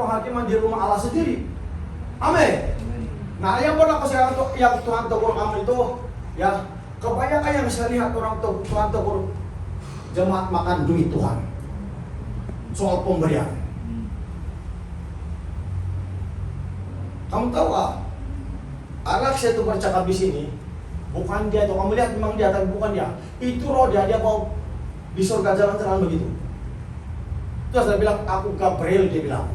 penghakiman di rumah Allah sendiri. Amin. Nah, yang pernah saya yang Tuhan tegur kamu itu, ya kebanyakan yang saya lihat Tuhan tegur jemaat makan duit Tuhan. Soal pemberian. Kamu tahu gak? Anak saya itu bercakap di sini, bukan dia tuh. Kamu lihat memang dia, tapi bukan dia. Itu roh dia mau di surga jalan-jalan begitu. Terus dia bilang, aku Gabriel, dia bilang.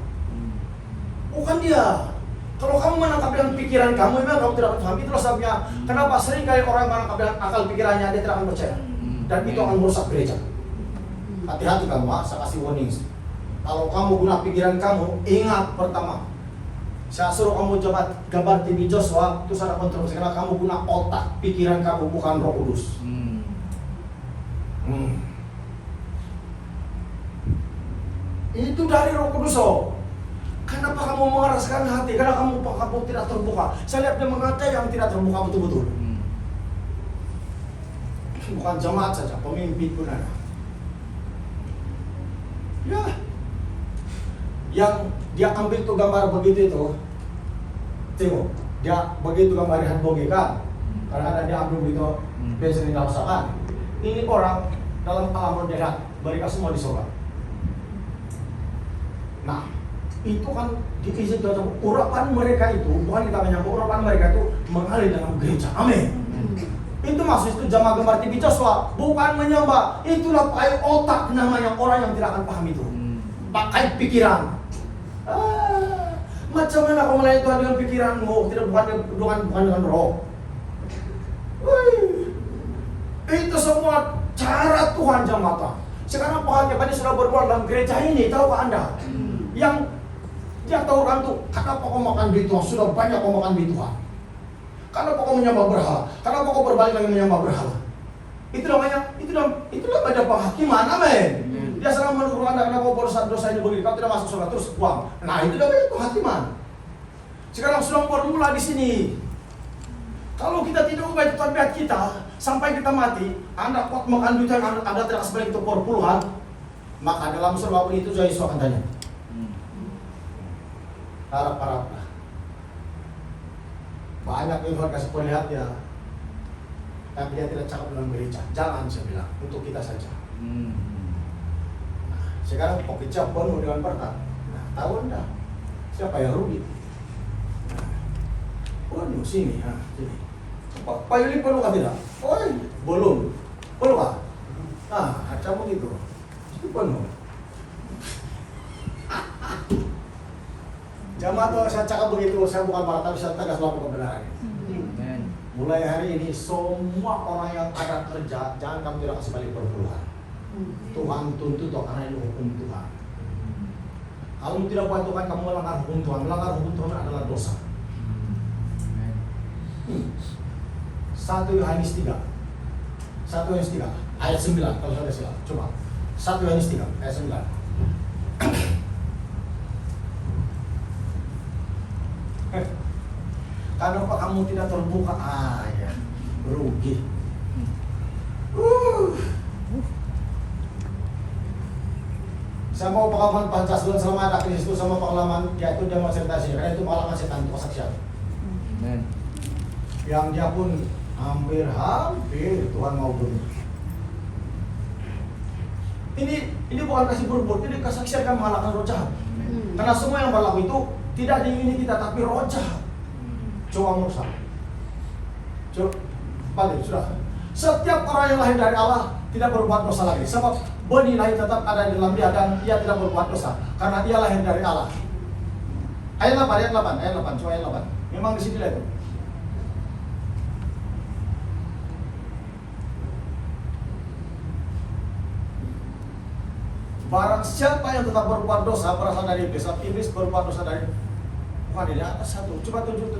Bukan dia. Kalau kamu menangkap dengan pikiran kamu, memang kamu tidak akan paham. Itulah sebabnya kenapa sering kali orang menangkap dengan akal pikirannya, dia tidak akan percaya. Dan itu akan merusak gereja. Hati-hati kamu, saya kasih warning. Kalau kamu guna pikiran kamu, ingat pertama, saya suruh kamu coba gambar TV Joshua, itu ada kontroversi karena kamu guna otak, pikiran kamu, bukan Roh Kudus. Itu dari Roh Kudus, oh. Kenapa kamu mengeraskan hati? Karena kamu tidak terbuka. Saya lihat memang ada yang tidak terbuka betul-betul. Bukan jemaat saja, pemimpin pun ada. Ya, yang dia ambil tuh gambar begitu itu, tengok, dia begitu gambar Rehan Boge kan? Karena dia ambil begitu, biasanya dilaksanakan. Ini orang dalam alam modern, mereka semua di surga. Nah, itu kan diizinkan urapan mereka itu, bukan kita menyangka urapan mereka itu mengalir dalam gereja. Amin. Itu maksud itu jamaah gambar TV Joshua, bukan menyembah. Itulah pakai otak namanya, orang yang tidak akan paham itu. Pakai pikiran. Macam mana kau melayani Tuhan dengan pikiranmu, tidak bukan dengan roh. Itu semua cara Tuhan jamaah. Sekarang penghakiman sudah berbuat dalam gereja ini, tahu pak Anda? Yang dia tahu kan tuh, kenapa kau makan duit Tuhan? Sudah banyak kau makan duit Tuhan. Kenapa kau menyembah berhala? Kenapa kau berbalik lagi menyembah berhala? Itu namanya penghakiman, amin. Dia sedang menegur Anda karena kau dosa ini begini, kau tidak masuk surga terus buang. Nah itu namanya penghakiman. Sekarang sudah formula di sini. Kalau kita tidak ubah itu tabiat kita sampai kita mati, Anda kuat makan duit yang Anda tidak sebaik itu puluhan, maka dalam surga itu Yesus akan tanya. Harap-harap lah. Banyak yang Tuhan kasih perlihat ya, tapi dia tidak cakap dalam gereja. Jangan saya bilang, untuk kita saja. Nah, sekarang pokoknya penuh dengan berkat. Nah, tahu Anda siapa yang rugi? Penuh sini, sini. Pak Yuli perlu kah tidak? Oh, belum. Perlu kah? Nah, macam begitu. Itu penuh. Jamaah tuh saya cakap begitu, saya bukan marah tapi saya tegas lakukan kebenaran. Mulai hari ini semua orang yang ada kerja, jangan kamu tidak kasih balik perpuluhan. Tuhan tuntut karena ini hukum Tuhan. Kalau tidak buat Tuhan, kamu melanggar hukum Tuhan. Melanggar hukum Tuhan adalah dosa. 1 Yohanes 3 ayat 9 kalau sudah siap. Coba 1 Yohanes 3 ayat 9. Kenapa kamu tidak terbuka? Ya, rugi. Saya mau pengalaman Pancasila selama ada Kristus sama pengalaman yaitu demonstrasi karena itu pengalaman setan itu kesaksian. Yang dia pun hampir Tuhan mau bunuh. Ini bukan kasih berbuat, ini kesaksian kan mengalahkan roh jahat. Karena semua yang berlaku itu tidak diingini kita tapi roh jahat. Coba merusak. Coba balik sudah. Setiap orang yang lahir dari Allah tidak berbuat dosa lagi. Sebab benih lahir tetap ada di dalam dia dan dia tidak berbuat dosa karena dia lahir dari Allah. Ayat 8, coba ayat 8. Memang di sini lah itu. Barang siapa yang tetap berbuat dosa berasal dari iblis. Iblis berbuat dosa dari bukan di atas satu. Coba tunjuk.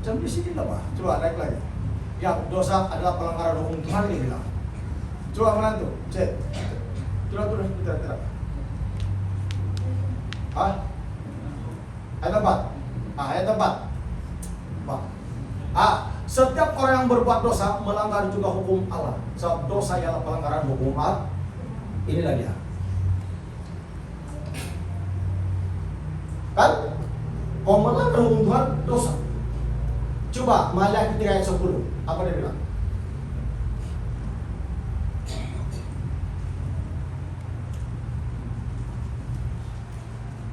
Macam di sini lah Pak. Coba naik lagi. Yang dosa adalah pelanggaran hukum Tuhan ini bilang. Coba menantu, cek. Turun, tidak. Ayat 4. Ayat 4. Setiap orang yang berbuat dosa melanggar juga hukum Allah. Sebab dosa ialah pelanggaran hukum Allah. Inilah dia. Kan? Kau melanggar hukum Tuhan, dosa. Coba Maliaki 3 ayat 10. Apa dia bilang?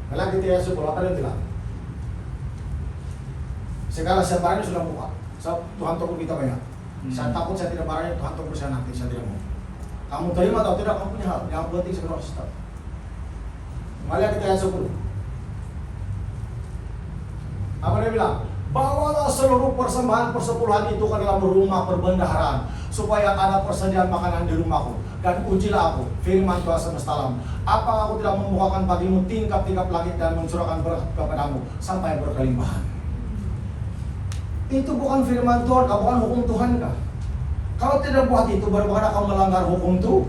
Maliaki 3 ayat 10. Apa dia bilang? Segala sebarang sudah buka. So, Tuhan tegur kita banyak. Saya takut saya tidak marahnya, Tuhan tegur saya nanti, saya tidak mau. Kamu terima atau tidak, kamu punya hal. Yang penting sebenarnya stop. Maliaki 3 ayat 10. Apa dia bilang? Bawalah seluruh persembahan persepuluhan itu ke dalam rumah perbendaharaan, supaya ada persediaan makanan di rumahku. Dan ujilah aku, firman Tuhan semesta alam. Apa aku tidak membukakan bagimu tingkap-tingkap langit dan mencurahkan berkat kepadamu sampai berkelimpahan. Itu bukan firman Tuhan, bukan hukum Tuhan kah? Kalau tidak buat itu, bagaimana kau melanggar hukum itu?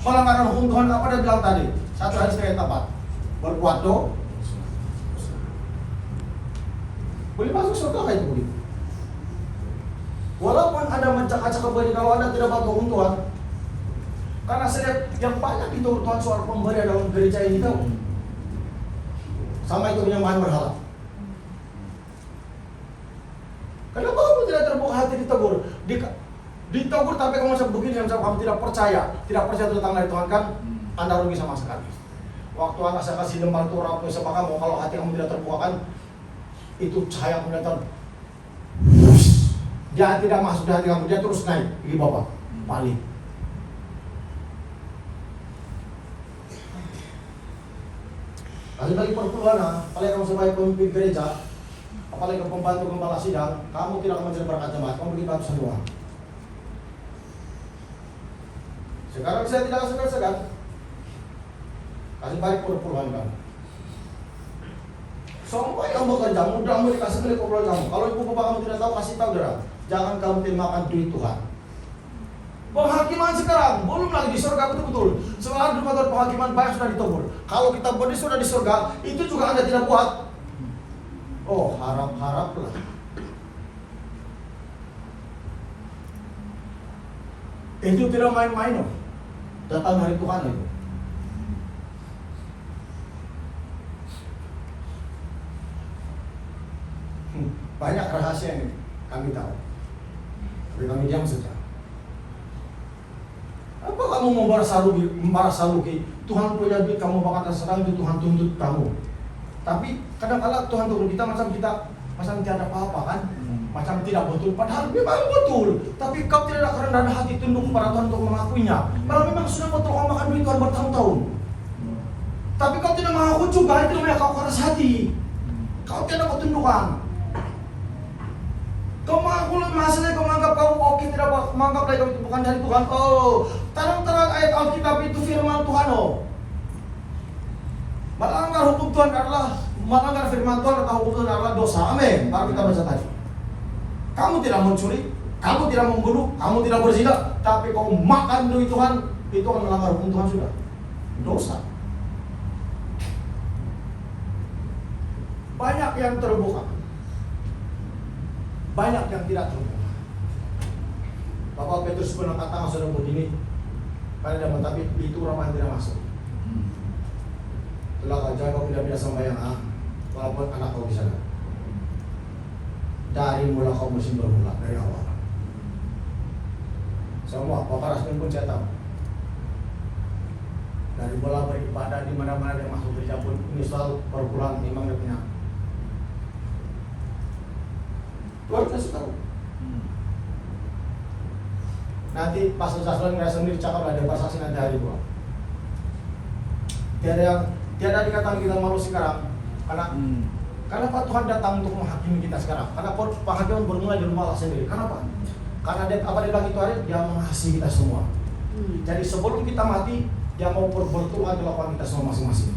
Pelanggaran hukum Tuhan apa dia bilang tadi? Satu hadis ayat 4. Berbuat dosa. Boleh masuk surga kayak itu begitu. Walaupun ada mencak-acak kembali kalau Anda tidak patuh hukum Tuhan. Karena saya lihat yang banyak itu Tuhan soal pemberian dalam gereja ini tahu. Sama itu penyembahan berhala. Kenapa kamu tidak terbuka hati ditegur? Ditegur tapi kamu masih begini yang kamu tidak percaya tentang dari Tuhan kan? Anda rugi sama sekali. Waktu anak saya kasih lembar Torah sama kamu, kalau hati kamu tidak terbuka kan, itu cahaya kemudian dia tidak masuk di hati kamu, dia terus naik di bawah balik. Kali-kali perpuluhan, apalagi kamu sebagai pemimpin gereja, apalagi pembantu gembala sidang, kamu tidak akan menjadi berkat jemaat, kamu bagi batu semua. Sekarang saya tidak segan-segan kasih baik perpuluhan kamu. Semua yang bekerja, mudah-mudahan dikasih milik perpuluhan kamu. Kalau ibu bapak kamu tidak tahu, kasih tahu darah. Jangan kamu termakan duit Tuhan. Penghakiman sekarang, belum lagi di surga betul-betul. Sekarang di kantor penghakiman banyak sudah ditegur. Kalau kita berdiri sudah di surga, itu juga Anda tidak buat. Oh, harap-haraplah. Itu tidak main-main loh. Datang dari Tuhan itu. Banyak rahasia yang kami tahu. Tapi kami diam saja. Apa kamu mau merasa rugi? Tuhan punya duit, kamu bakal terserang itu Tuhan tuntut kamu. Tapi kadang-kadang Tuhan tuntut kita macam tidak ada apa-apa kan? Macam tidak betul. Padahal memang betul. Tapi kau tidak ada kerendahan hati tunduk kepada Tuhan untuk mengakuinya. Kalau memang sudah betul kau makan duit Tuhan bertahun-tahun. Tapi kau tidak mengaku juga, itu namanya kau keras hati. Kau tidak ketundukan. Kau mengaku masalah, kau menganggap kau oke, tidak menganggap lagi itu bukan dari Tuhan. Oh, terang-terang ayat Alkitab itu firman Tuhan. Oh, melanggar hukum Tuhan adalah melanggar firman Tuhan atau hukum Tuhan adalah dosa. Amin. Baru kita baca tadi. Kamu tidak mencuri, kamu tidak membunuh, kamu tidak berzina, tapi kau makan duit Tuhan, itu akan melanggar hukum Tuhan sudah. Dosa. Banyak yang terbuka. Banyak yang tidak terbuka. Bapak Petrus pernah kata sudah begini, pada zaman tapi itu orang yang tidak masuk. Itulah aja kau tidak biasa sembahyang, walaupun anak kau bisa. Dari mula kau mesti bermula dari awal. Semua Bapak Rasmin pun saya tahu. Dari mula beribadah di mana-mana dia masuk gereja pun, misal perbulan memang dia punya. Tuhan kasih tahu. Nanti pas Zaslan nggak sendiri cakap ada saksi nanti hari gua. Tiada dikatakan kita malu sekarang karena Pak Tuhan datang untuk menghakimi kita sekarang. Karena penghakiman bermula di rumah Allah sendiri. Kenapa? Karena dia bilang itu hari dia mengasihi kita semua. Jadi sebelum kita mati dia mau bertuhan dilakukan kita semua masing-masing.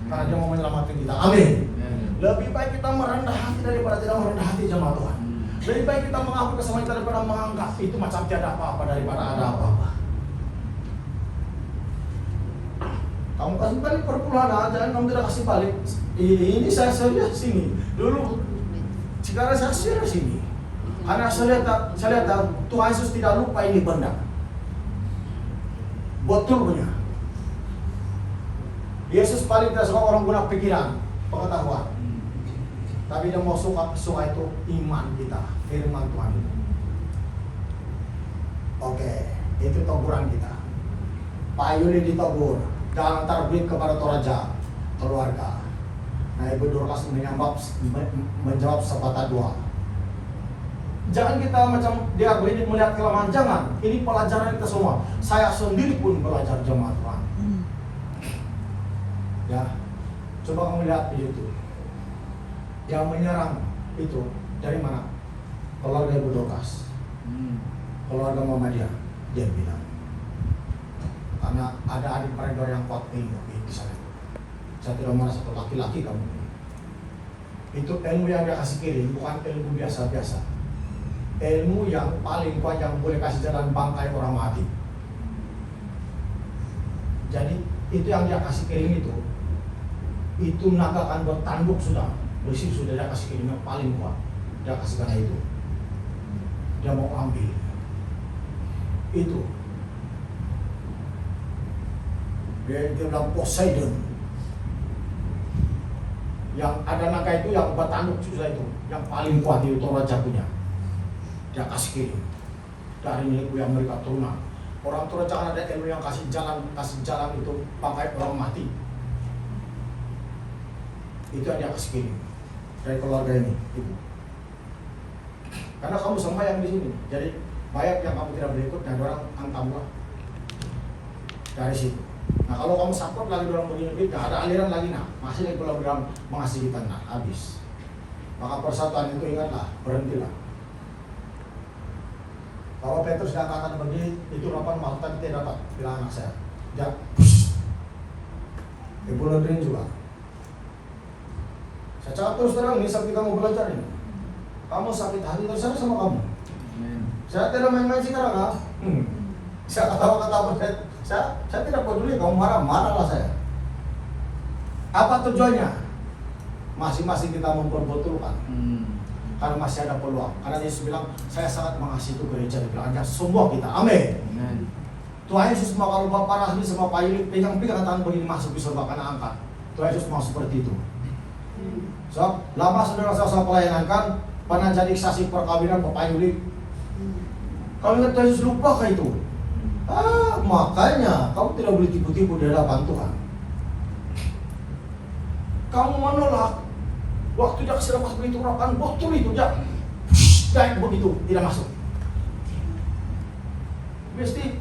Karena dia mau menyelamatkan kita. Amin. Lebih baik kita merendah hati daripada tidak merendah hati jemaat Tuhan. Lebih baik kita mengaku kesamaan kita daripada menganggap itu macam tiada apa-apa daripada ada apa-apa. Kamu kasih balik perpuluhan aja, kamu tidak kasih balik. Ini saya lihat sini. Dulu sekarang saya share sini. Karena saya lihat Tuhan Yesus tidak lupa ini benda. Betul punya. Yesus paling tidak suka orang guna pikiran, pengetahuan. Tapi dia mau suka itu iman kita, firman Tuhan itu. Oke, itu teguran kita. Pak Yuli ditegur, jangan terbit kepada toraja keluarga. Nah, Ibu Dorcas menjawab sepatah dua. Jangan kita macam dia begini melihat kelemahan, jangan. Ini pelajaran kita semua. Saya sendiri pun belajar jemaat Tuhan. Ya, coba kamu lihat di YouTube. Yang menyerang itu dari mana? Keluarga Ibu Dorcas, keluarga Muhammadiyah. Dia bilang karena ada adik koridor yang kuat ilmu di sana. Saya tidak merasa laki-laki kamu. Itu ilmu yang dia kasih kirim, bukan ilmu biasa-biasa. Ilmu yang paling kuat yang boleh kasih jalan bangkai orang mati. Jadi itu yang dia kasih kirim itu naga akan bertanduk sudah, besi sudah dia kasih kirim yang paling kuat. Dia kasih karena itu, dia mau ambil itu. Dia bilang Poseidon, yang ada naga itu yang bertanduk susah itu, yang paling kuat itu Toraja punya. Dia kasih kirim dari ilmu yang mereka turunan. Orang Toraja kan ada ilmu yang kasih jalan itu pakai orang mati. Itu yang dia kasih kirim dari keluarga ini, ibu. Karena kamu sama yang di sini, jadi banyak yang kamu tidak boleh ikut dan orang angkamulah dari situ. Nah kalau kamu support lagi orang begini, nggak ada aliran lagi, nah masih lagi program mengasihi kita, nah habis. Maka persatuan itu ingatlah, berhentilah. Kalau Petrus sudah katakan begini, itu 8 makhluk tadi tidak dapat, bilang anak saya. Ya, Ibu Lodrin juga. Saya cakap terus terang, ini saat kita mau belajar ini. Kamu sakit hati terserah sama kamu. Saya tidak main-main sekarang, ah. Saya ketawa-ketawa, saya tidak peduli, kamu marah-marahlah saya. Apa tujuannya? Masing-masing kita memperbetulkan. Karena masih ada peluang. Karena Yesus bilang, saya sangat mengasihi itu gereja. Dia bilang, semua kita, amin. Tuhan Yesus mau kalau Bapak Rasmi sama Pak Yuli pegang-pegang tangan begini masuk di surga karena angkat. Tuhan Yesus mau seperti itu. So, lama saudara-saudara pelayanan kan pernah jadi saksi perkawinan Bapak Yuli. Kalau ingat Tuhan Yesus lupa kah itu? Makanya kamu tidak boleh tipu-tipu di hadapan Tuhan. Kamu menolak waktu dia kasih lepas begitu urapan, betul itu dia baik begitu, tidak masuk. Mesti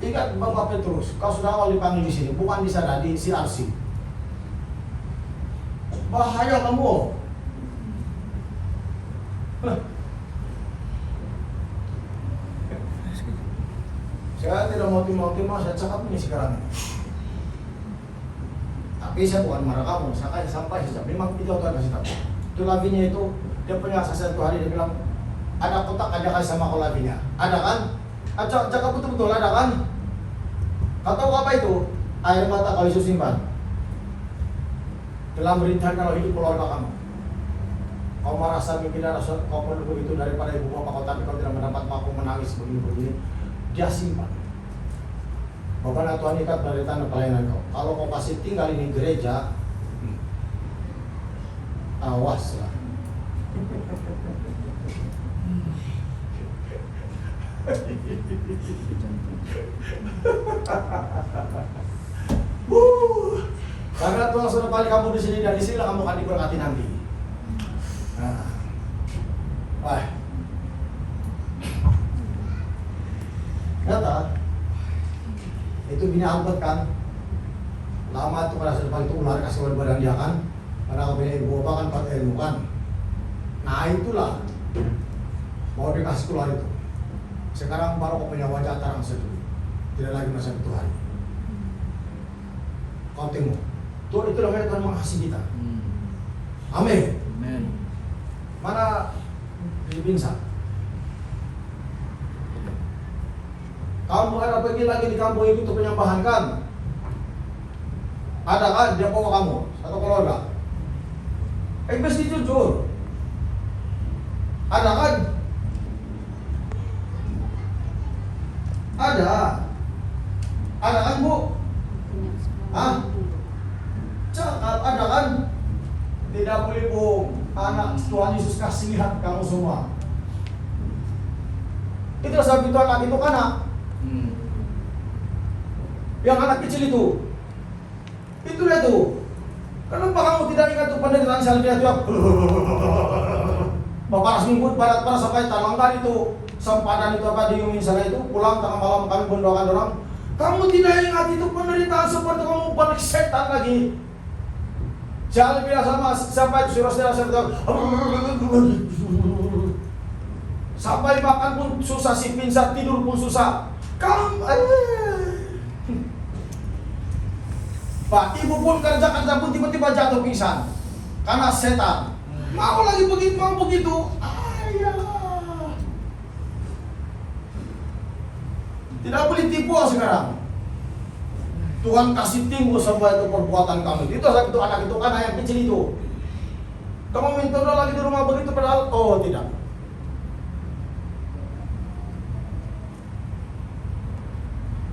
ingat Bapak Petrus, kau sudah awal dipanggil di sini, bukan di sana, di CRC. Bahaya kamu. Saya tidak mau timau-timau, saya cakap ini sekarang. Tapi saya bukan marah kamu, saya kasih sampai saja. Memang itu Tuhan kasih tahu. Itu labinya itu, dia punya sasaran satu hari, dia bilang, ada kotak aja kasih sama kau labinya. Ada kan? Cakap betul-betul, ada kan? Kau tahu apa itu? Air mata kau Yesus simpan dalam merintahan kalau hidup keluarga kamu. Kau merasa mungkin ada kau perlu begitu daripada ibu bapak kau, tapi kau tidak mendapat mampu menangis begini-begini. Dia simpan. Bapak Tuhan ikat dari tanda pelayanan kau. Kalau kau masih tinggal ini gereja, awas lah. Karena Tuhan sudah balik kamu di sini dan di sini kamu akan diberkati nanti. Nah, wah, kata itu bini angkut kan, lama tuh pada depan itu ular kasih oleh badan dia kan, karena kau punya ibu bapak kan pakai ilmu kan. Nah itulah mau dikasih keluar itu. Sekarang baru kau punya wajah terang seduh, tidak lagi masa Tuhan. Kau tengok. Tuh itu namanya Tuhan mengasihi kita. Amin. Mana Filipinsa? Kamu ada pergi lagi di kampung itu untuk penyembahan kan? Ada kan dia bawa kamu atau keluarga? Mesti jujur. Ada kan? Ada kan Bu? Hah? Cakap ada kan? Tidak boleh bohong. Anak Tuhan Yesus kasih lihat kamu semua. Itu sebab itu anak itu anak. Yang anak kecil itu. Itulah itu. Kenapa kamu tidak ingat tuh penderitaan Salvia itu? Bapak minggu barat para sampai Talangkan itu sempadan itu apa diumin sana itu pulang tengah malam kami mendoakan orang. Kamu tidak ingat itu penderitaan seperti kamu balik setan lagi. Jangan bilang sama siapa itu saudara sampai makan pun susah, si pingsan, tidur pun susah. Kamu Pak, ibu pun kerja pun tiba-tiba jatuh pingsan karena setan. Mau lagi begitu, mau begitu. Ayah. Tidak boleh tipu sekarang. Tuhan kasih timbul semua itu perbuatan kamu. Itu saat itu anak itu kan yang kecil itu. Kamu minta udah lagi di rumah begitu padahal tidak.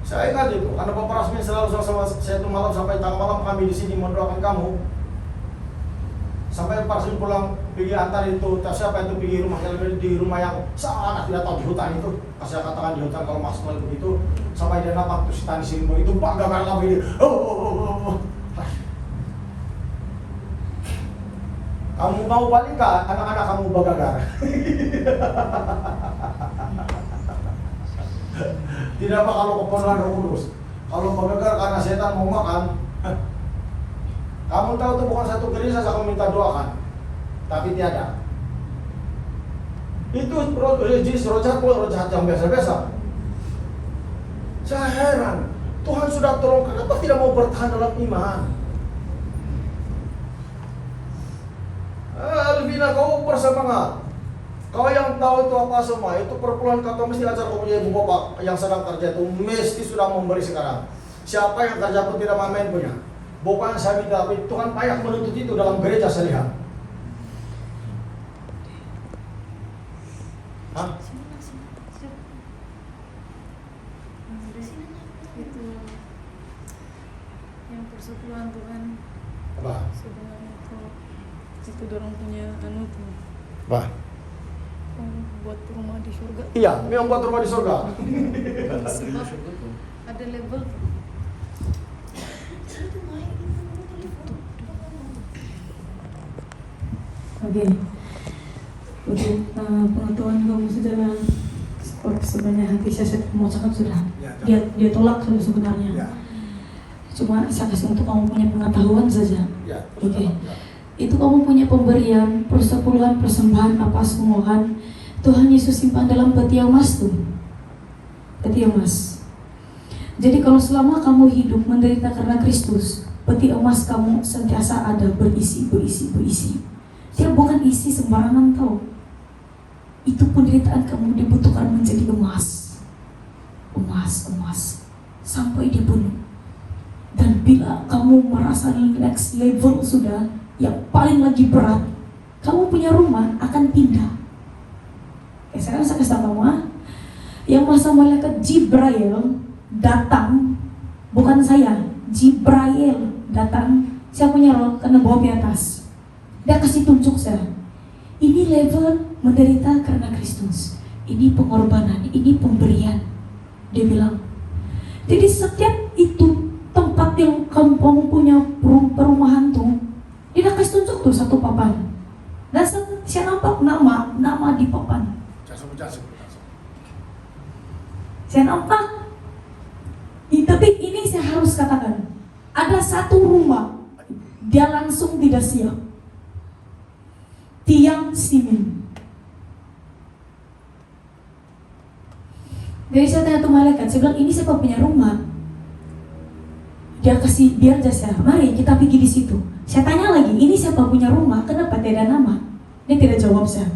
Saya ingat itu, karena Bapak Rasmin selalu sama saya itu malam sampai tengah malam kami di sini mendoakan kamu. Sampai Pak Rasmin pulang pergi antar itu, siapa itu pergi rumah di rumah yang sangat tidak tahu di hutan itu. Saya katakan di hutan kalau masuk lagi begitu, sampai dia nampak tuh si Tani Simbo itu bangga karena begini. Kamu mau balik nggak anak-anak kamu bagagar? Tidak apa kalau keponakan Roh Kudus. Kalau bagagar karena setan mau makan. Kamu tahu itu bukan satu gereja saya minta doakan, tapi tiada. Itu roh jahat yang biasa-biasa. Saya heran, Tuhan sudah tolong, kenapa tidak mau bertahan dalam iman? Alvina, kau bersemangat. Kau yang tahu itu apa semua, itu perpuluhan kau mesti ajar kau punya ibu bapak yang sedang kerja itu mesti sudah memberi sekarang. Siapa yang kerja pun tidak main punya. Bukan saya minta, tapi Tuhan payah menuntut itu dalam gereja saya lihat. Hah? Itu yang persekutuan Tuhan. Apa? Sebenarnya itu dorong punya tuh. Apa? Buat rumah di surga. Iya, memang buat rumah di surga. Ada level. Oke, untuk pengetahuan kamu saudara, sebenarnya hati saya mau cakap sudah, dia tolak sudah sebenarnya. Ya. Cuma saya kasih untuk kamu punya pengetahuan saja. Ya. Oke. Itu kamu punya pemberian, persepuluhan, persembahan, apa semuahan Tuhan Yesus simpan dalam peti emas tuh. Peti emas. Jadi kalau selama kamu hidup menderita karena Kristus, peti emas kamu sentiasa ada berisi. Dia bukan isi sembarangan tau. Itu penderitaan kamu dibutuhkan menjadi emas. Emas. Sampai dibunuh. Dan bila kamu merasa next level sudah, yang paling lagi berat, kamu punya rumah akan pindah. Sekarang saya kasih tahu kamu, yang masa malaikat Jibril datang, bukan saya, Jibril datang, saya punya roh karena bawa di atas. Dia kasih tunjuk saya. Ini level menderita karena Kristus. Ini pengorbanan, ini pemberian. Dia bilang. Jadi setiap itu tempat yang kamu punya perumahan tuh, dia kasih tunjuk tuh satu papan. Dan saya nampak nama di papan. Saya nampak. Tapi ini saya harus katakan, ada satu rumah, dia langsung tidak siap. Tiang simen. Jadi saya tanya tuh malaikat, saya bilang ini siapa punya rumah? Dia kasih biar jasa, mari kita pergi di situ. Saya tanya lagi, ini siapa punya rumah? Kenapa tidak ada nama? Dia tidak jawab saya.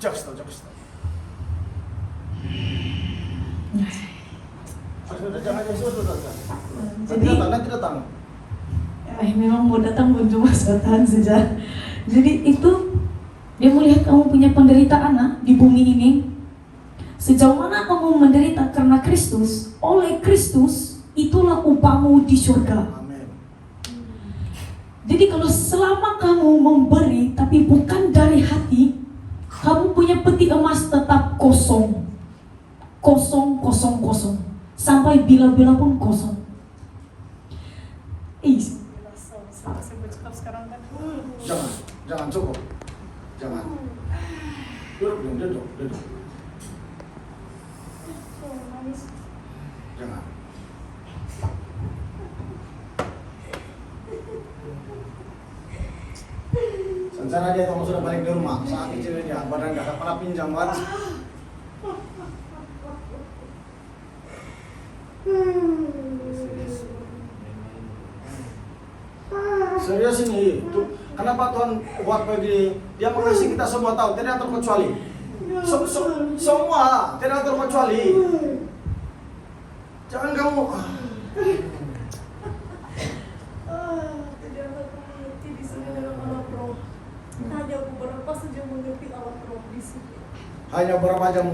Jokes. Jangan nanti datang. Memang mau datang pun cuma sebentar saja. Jadi itu dia melihat kamu punya penderitaan di bumi ini. Sejauh mana kamu menderita karena Kristus, oleh Kristus, itulah upahmu di surga. Amin. Jadi kalau selama kamu memberi tapi bukan dari hati, kamu punya peti emas tetap kosong. Kosong, kosong, kosong. Sampai bila-bila pun kosong. Saya bercakap sekarang kan. Jangan cukup. Jangan. Duduk. Jangan. Secara dia kamu sudah balik di rumah, saat kecil dia badan gak pernah pinjam kan? Serius ini, kenapa Tuhan buat begini? Dia mengasihi kita semua tahu, tidak terkecuali. Semua tidak terkecuali. Jangan kamu. Tidak aku mengerti di sini dalam alam roh. Hanya beberapa saja mengerti alam roh di sini. Hanya berapa jam